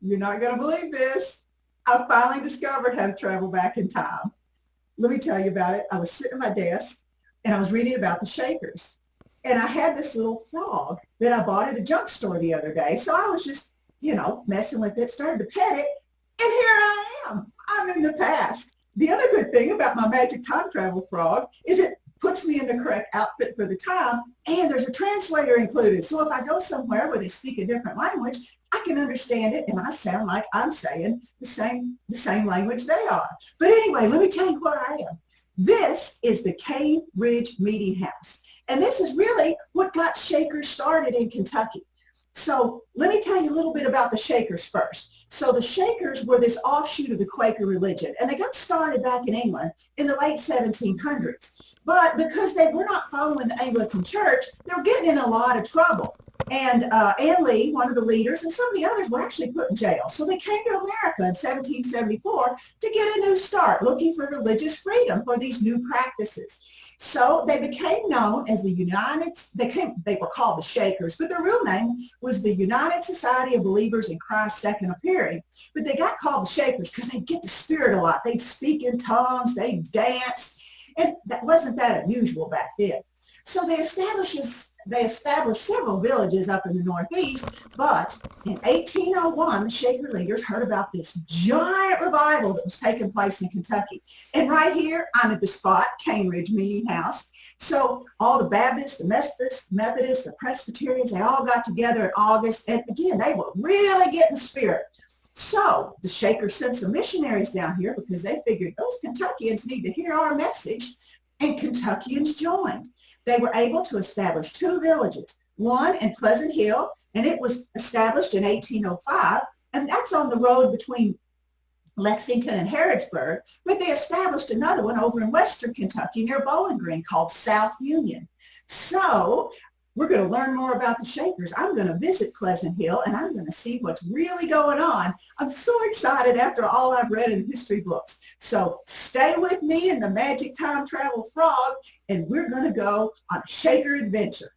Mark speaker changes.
Speaker 1: You're not going to believe this. I finally discovered how to travel back in time. Let me tell you about it. I was sitting at my desk and I was reading about the Shakers. And I had this little frog that I bought at a junk store the other day. So I was just, messing with it, started to pet it. And here I am. I'm in the past. The other good thing about my magic time travel frog is it puts me in the correct outfit for the time, and there's a translator included. So if I go somewhere where they speak a different language, I can understand it and I sound like I'm saying the same language they are. But anyway, let me tell you where I am. This is the Cave Ridge Meeting House. And this is really what got Shakers started in Kentucky. So let me tell you a little bit about the Shakers first. So the Shakers were this offshoot of the Quaker religion, and they got started back in England in the late 1700s. But because they were not following the Anglican Church, they were getting in a lot of trouble. And Anne Lee, one of the leaders, and some of the others were actually put in jail. So they came to America in 1774 to get a new start, looking for religious freedom for these new practices. So they became known as they were called the Shakers, but their real name was the United Society of Believers in Christ's Second Appearing. But they got called the Shakers because they'd get the Spirit a lot. They'd speak in tongues, they'd dance, and that wasn't that unusual back then. So they established several villages up in the Northeast, but in 1801, the Shaker leaders heard about this giant revival that was taking place in Kentucky. And right here, I'm at the spot, Cane Ridge Meeting House. So all the Baptists, the Methodists, the Presbyterians, they all got together in August. And again, they were really getting the Spirit. So the Shakers sent some missionaries down here because they figured those Kentuckians need to hear our message, and Kentuckians joined. They were able to establish 2 villages, one in Pleasant Hill, and it was established in 1805, and that's on the road between Lexington and Harrodsburg, but they established another one over in western Kentucky near Bowling Green called South Union. So we're going to learn more about the Shakers. I'm going to visit Pleasant Hill, and I'm going to see what's really going on. I'm so excited after all I've read in history books. So stay with me in the Magic Time Travel Frog, and we're going to go on a Shaker adventure.